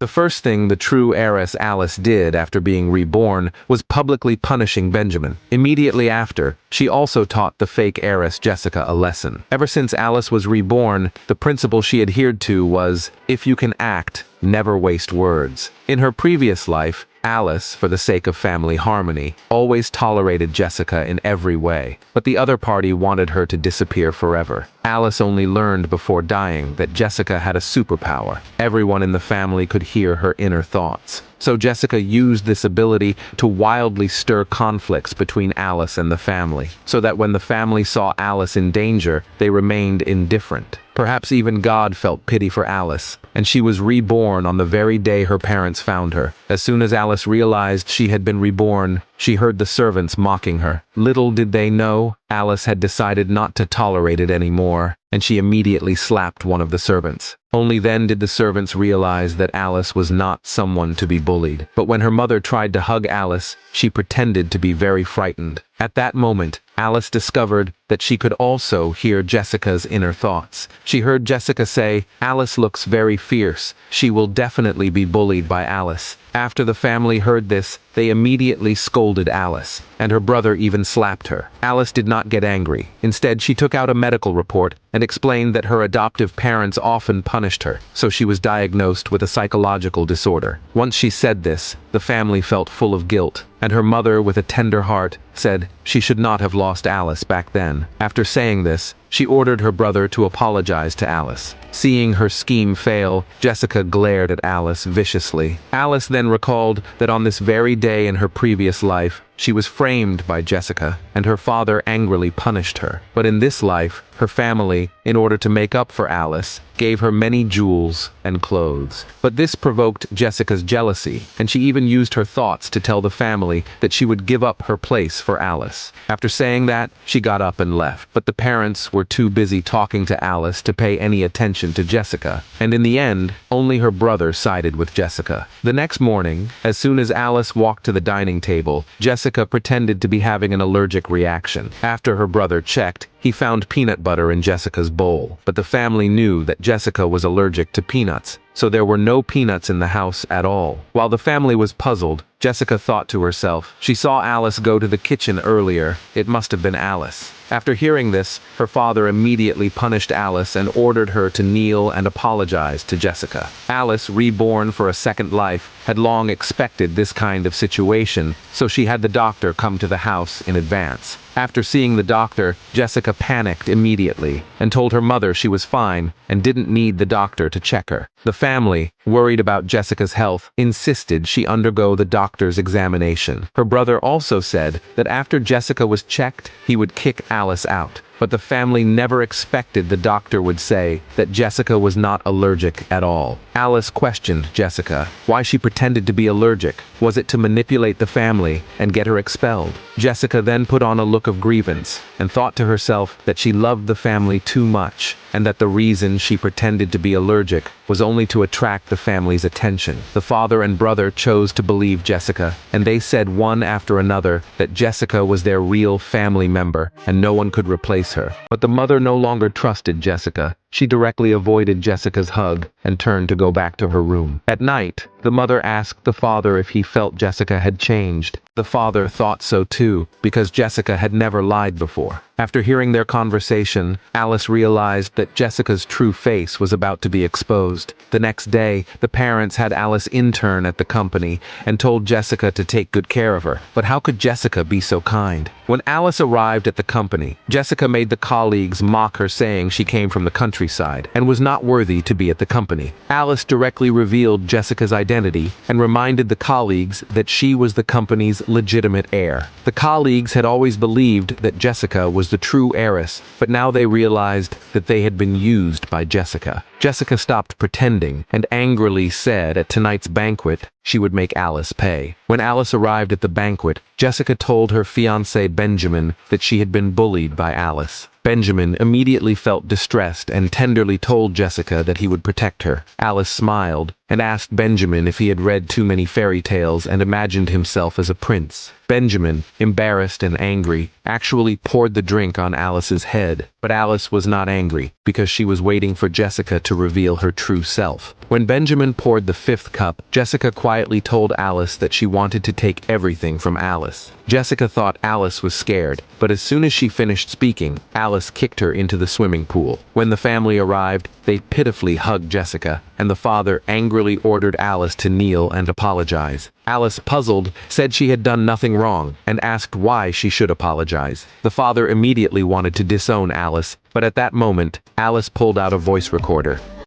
The first thing the true heiress Alice did after being reborn was publicly punishing Benjamin. Immediately after, she also taught the fake heiress Jessica a lesson. Ever since Alice was reborn, the principle she adhered to was, if you can act, never waste words. In her previous life, Alice, for the sake of family harmony, always tolerated Jessica in every way, but the other party wanted her to disappear forever. Alice only learned before dying that Jessica had a superpower. Everyone in the family could hear her inner thoughts. So Jessica used this ability to wildly stir conflicts between Alice and the family, so that when the family saw Alice in danger, they remained indifferent. Perhaps even God felt pity for Alice, and she was reborn on the very day her parents found her. As soon as Alice realized she had been reborn, she heard the servants mocking her. Little did they know, Alice had decided not to tolerate it anymore, and she immediately slapped one of the servants. Only then did the servants realize that Alice was not someone to be bullied. But when her mother tried to hug Alice, she pretended to be very frightened. At that moment, Alice discovered that she could also hear Jessica's inner thoughts. She heard Jessica say, "Alice looks very fierce. She will definitely be bullied by Alice." After the family heard this, they immediately scolded Alice, and her brother even slapped her. Alice did not get angry. Instead, she took out a medical report and explained that her adoptive parents often punished her, so she was diagnosed with a psychological disorder. Once she said this, the family felt full of guilt, and her mother, with a tender heart, said she should not have lost Alice back then. After saying this, she ordered her brother to apologize to Alice. Seeing her scheme fail, Jessica glared at Alice viciously. Alice then recalled that on this very day in her previous life, she was framed by Jessica, and her father angrily punished her. But in this life, her family, in order to make up for Alice, gave her many jewels and clothes. But this provoked Jessica's jealousy, and she even used her thoughts to tell the family that she would give up her place for Alice. After saying that, she got up and left. But the parents were too busy talking to Alice to pay any attention to Jessica, and in the end, only her brother sided with Jessica. The next morning, as soon as Alice walked to the dining table, Jessica pretended to be having an allergic reaction. After her brother checked, he found peanut butter in Jessica's bowl, but the family knew that Jessica was allergic to peanuts, so there were no peanuts in the house at all. While the family was puzzled, Jessica thought to herself, she saw Alice go to the kitchen earlier, it must have been Alice. After hearing this, her father immediately punished Alice and ordered her to kneel and apologize to Jessica. Alice, reborn for a second life, had long expected this kind of situation, so she had the doctor come to the house in advance. After seeing the doctor, Jessica panicked immediately and told her mother she was fine and didn't need the doctor to check her. The family, worried about Jessica's health, insisted she undergo the doctor's examination. Her brother also said that after Jessica was checked, he would kick Alice out. But the family never expected the doctor would say that Jessica was not allergic at all. Alice questioned Jessica why she pretended to be allergic. Was it to manipulate the family and get her expelled? Jessica then put on a look of grievance and thought to herself that she loved the family too much, and that the reason she pretended to be allergic was only to attract the family's attention. The father and brother chose to believe Jessica, and they said one after another that Jessica was their real family member and no one could replace her. But the mother no longer trusted Jessica. She directly avoided Jessica's hug and turned to go back to her room. At night, the mother asked the father if he felt Jessica had changed. The father thought so too, because Jessica had never lied before. After hearing their conversation, Alice realized that Jessica's true face was about to be exposed. The next day, the parents had Alice intern at the company and told Jessica to take good care of her. But how could Jessica be so kind? When Alice arrived at the company, Jessica made the colleagues mock her, saying she came from the countryside and was not worthy to be at the company. Alice directly revealed Jessica's identity and reminded the colleagues that she was the company's legitimate heir. The colleagues had always believed that Jessica was the true heiress, but now they realized that they had been used by Jessica. Jessica stopped pretending and angrily said at tonight's banquet she would make Alice pay. When Alice arrived at the banquet, Jessica told her fiancé Benjamin that she had been bullied by Alice. Benjamin immediately felt distressed and tenderly told Jessica that he would protect her. Alice smiled, and asked Benjamin if he had read too many fairy tales and imagined himself as a prince. Benjamin, embarrassed and angry, actually poured the drink on Alice's head. But Alice was not angry, because she was waiting for Jessica to reveal her true self. When Benjamin poured the fifth cup, Jessica quietly told Alice that she wanted to take everything from Alice. Jessica thought Alice was scared, but as soon as she finished speaking, Alice kicked her into the swimming pool. When the family arrived, they pitifully hugged Jessica, and the father angrily ordered Alice to kneel and apologize. Alice, puzzled, said she had done nothing wrong, and asked why she should apologize. The father immediately wanted to disown Alice, but at that moment, Alice pulled out a voice recorder.